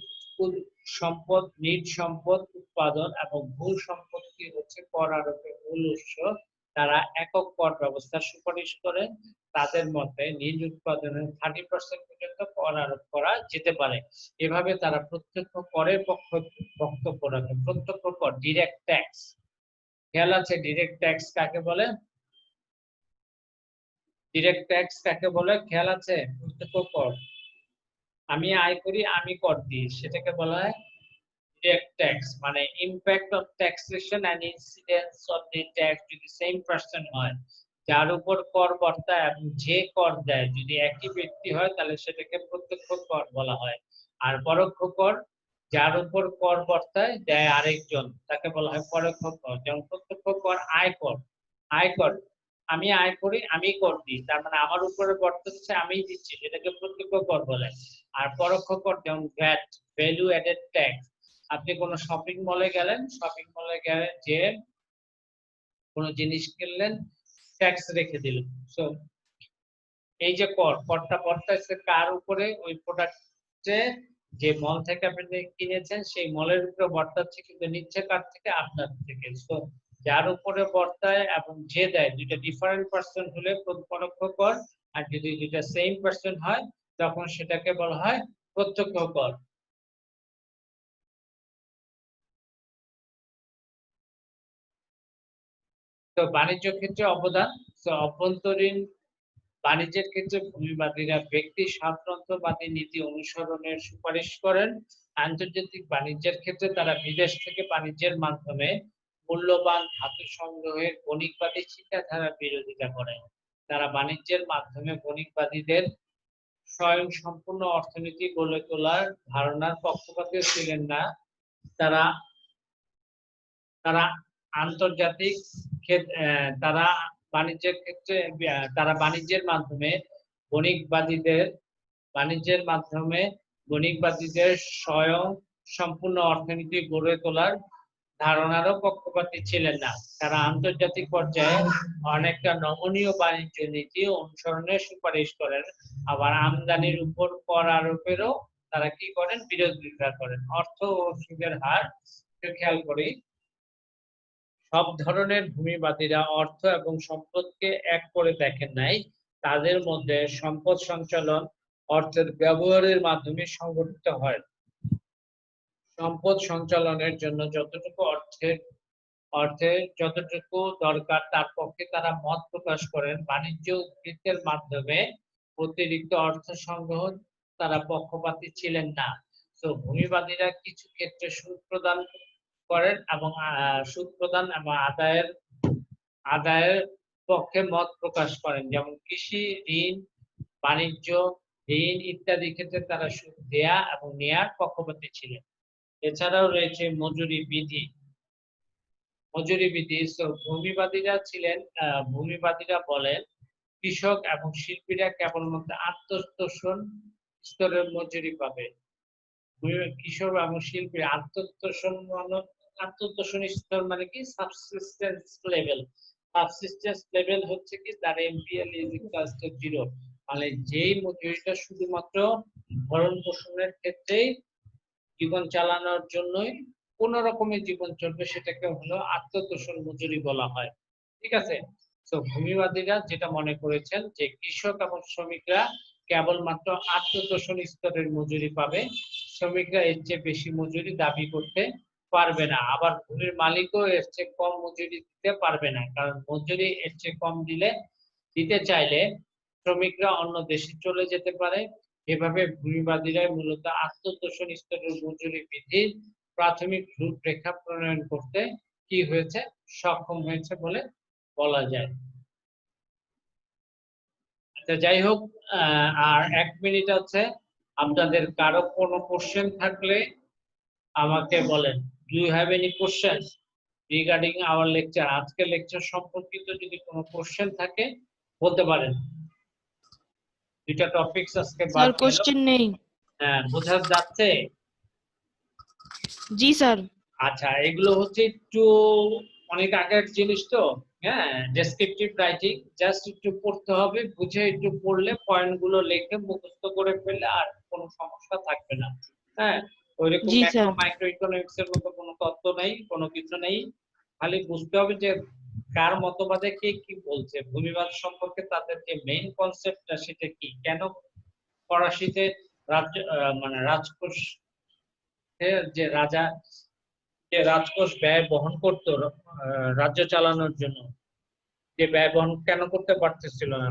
সম্পদ উৎপাদন এবং ভূ সম্পত্তি হচ্ছে কর আরোপের মূল উৎস। তারা একক কর ব্যবস্থার সুপারিশ করেন। তাদের মতে নিজ উৎপাদনের 30% পর্যন্ত কর আরোপ করা যেতে পারে। এভাবে তারা প্রত্যক্ষ করের বক্তব্য রাখেন। প্রত্যক্ষ কর, ডিরেক্ট ট্যাক্স, খেয়াল আছে ডিরেক্ট ট্যাক্স কাকে বলে? ডিরেক্ট ট্যাক্স কাকে বলে খেয়াল আছে? প্রত্যক্ষ কর। আমি আয় করি, আমি কর দিই, সেটাকে বলা হয় direct tax, মানে impact of taxation and incidence of the tax যদি সেম পার্সন হয়, যার উপর কর বর্তায় এবং যে কর দেয় যদি একই ব্যক্তি হয় তাহলে সেটাকে প্রত্যক্ষ কর বলা হয়। আর পরোক্ষ কর যার উপর কর বর্তায় দেয় আরেকজন তাকে বলা হয় পরোক্ষ কর। যেমন প্রত্যক্ষ কর আয়কর, আয়কর আমি আয় করি, আমি কর দিই, তার মানে আমার উপরে বর্তাচ্ছে, আমিই দিচ্ছি, সেটাকে প্রত্যক্ষ কর বলে। আর পরোক্ষ কর যেমন ভ্যাট, ভ্যালু অ্যাডেড ট্যাক্স, আপনি কোনো শপিং মলে গেলেন, শপিং মলে গেলে যে কোনো জিনিস কিনলেন, ট্যাক্স রেখে দিলেন। সো এই যে কর, করটা বর্তাচ্ছে কার উপরে? ওই প্রোডাক্টে যে মল থেকে আপনি কিনেছেন সেই মলের উপরে বর্তাচ্ছে, কিন্তু নিচ্ছে কার থেকে? আপনার থেকে। সো যার উপরে বর্তায় এবং যে দেয় দুইটা ডিফারেন্ট পার্সন হলে পরোক্ষ কর, আর যদি দুইটা সেম পার্সন হয় তখন সেটাকে বলা হয় প্রত্যক্ষ কর। তো বাণিজ্য ক্ষেত্রে অবদান, তো অভ্যন্তরীণ বাণিজ্যের ক্ষেত্রে ভূমিবাদীরা ব্যক্তি স্বাতন্ত্র্যবাদী নীতি অনুসরণের সুপারিশ করেন। আন্তর্জাতিক বাণিজ্যের ক্ষেত্রে তারা বিদেশ থেকে বাণিজ্যের মাধ্যমে মূল্যবান ধাতু সংগ্রহের বণিকবাদী চিন্তাধারার বিরোধিতা করেন। তারা বাণিজ্যের মাধ্যমে বণিকবাদীদের স্বয়ংসম্পূর্ণ অর্থনীতি গড়ে তোলার ধারণার পক্ষপাতী ছিলেন না। তারা তারা আন্তর্জাতিক তারা বাণিজ্যের ক্ষেত্রে তারা বাণিজ্যের মাধ্যমে বণিকবাদীদের স্বয়ং সম্পূর্ণ অর্থনীতি গড়ে তোলার ধারণারও পক্ষপাতী ছিলেন না। তারা আন্তর্জাতিক পর্যায়ে অনেকটা নমনীয় বাণিজ্য নীতি অনুসরণের সুপারিশ করেন, আবার আমদানির উপর কর আরোপেরও তারা কি করেন? বিরোধিতা করেন। অর্থ ও সুদের হার খেয়াল করি, সব ধরনের ভূমিবাদীরা অর্থ এবং সম্পদকে এক করে দেখেন নাই। তাদের মধ্যে সম্পদ সঞ্চালন অর্থের ব্যবহারের মাধ্যমে সংগঠিত হয়। সম্পদ সঞ্চালনের জন্য অর্থের যতটুকু দরকার তার পক্ষে তারা মত প্রকাশ করেন। বাণিজ্য উদ্বৃত্তের মাধ্যমে অতিরিক্ত অর্থ সংগ্রহ তারা পক্ষপাতী ছিলেন না। তো ভূমিবাদীরা কিছু ক্ষেত্রে সুদ প্রদান করেন এবং সুদ প্রদান এবং আদায়ের পক্ষে মত প্রকাশ করেন, যেমন কৃষি ঋণ, বাণিজ্য ঋণ ইত্যাদি ক্ষেত্রে তারা সুদ দেয়া এবং নেয়ার পক্ষপাতী ছিলেন। এছাড়াও রয়েছে মজুরি বিধি। ভূমিবাদীরা বলেন কৃষক এবং শিল্পীরা কেবলমাত্র আত্মতোষণ স্তরের মজুরি পাবে। কৃষক এবং শিল্পী আত্মতোষণ স্তর মানে কি? Subsistence level. সাবসিস্টেন্স লেভেল হচ্ছে কি? তার এমপিএল ইজ ইকুয়াল টু 0, মানে যেই মজুরিটা শুধুমাত্র ভরণ পোষণের ক্ষেত্রেই জীবন চালানোর জন্যই কোন রকমের জীবন চলবে সেটাকে হলো আত্মতোষণ মজুরি বলা হয়। ঠিক আছে? তো ভূমিবাদীরা যেটা মনে করেছেন যে কৃষক এবং শ্রমিকরা কেবলমাত্র আত্মতোষণ স্তরের মজুরি পাবে, শ্রমিকরা এর চেয়ে বেশি মজুরি দাবি করতে পারবে না। আবার ভূমির মালিকও এর চেয়ে কম মজুরি দিতে পারবে না, কারণ মজুরি এর চেয়ে কম দিতে চাইলে শ্রমিকরা অন্য দেশে চলে যেতে পারে। এভাবে ভূমিবাদীরা মূলত আত্মতোষণ স্তরের মজুরি বৃদ্ধির প্রাথমিক রূপরেখা প্রণয়ন করতে কি হয়েছে? সক্ষম হয়েছে বলে বলা যায়। আচ্ছা, যাই হোক, আর 1 মিনিট আছে। আপনাদের কারো কোনো কোশ্চেন থাকলে আমাকে বলেন। Do you have any question regarding our lecture? আজকের লেকচার সম্পর্কিত যদি কোনো কোশ্চেন থাকে বলতে পারেন। দুইটা টপিকস আজকে বাদ স্যার গেল। কোশ্চেন নেই। হ্যাঁ, বোঝা যাচ্ছে? জি স্যার। আচ্ছা, এগুলো হচ্ছে একটু অনেক আগের জিনিস তো। হ্যাঁ, ডেসক্রিপটিভ রাইটিং জাস্ট একটু পড়তে হবে, বুঝে একটু পড়লে পয়েন্ট গুলো লিখে মুখস্থ করে ফেললে আর কোনো সমস্যা থাকবে না। হ্যাঁ, ওইরকম জি ম্যাক্রো স্যার। মাইক্রো ইকোনমিক্স এর মতো কোনো তত্ত্ব নেই, কোনো কিছু নেই। খালি বুঝতে হবে যে কার মতবাদে কে কি বলছে, ভূমিবাদ সম্পর্কে তাদের যে মেইন কনসেপ্টটা সেটা কি, কেন ফরাসিতে মানে রাজকোষ যে রাজকোষ ব্যয় বহন করতো রাজ্য চালানোর জন্য, যে ব্যয় বহন কেন করতে পারতেছিল না,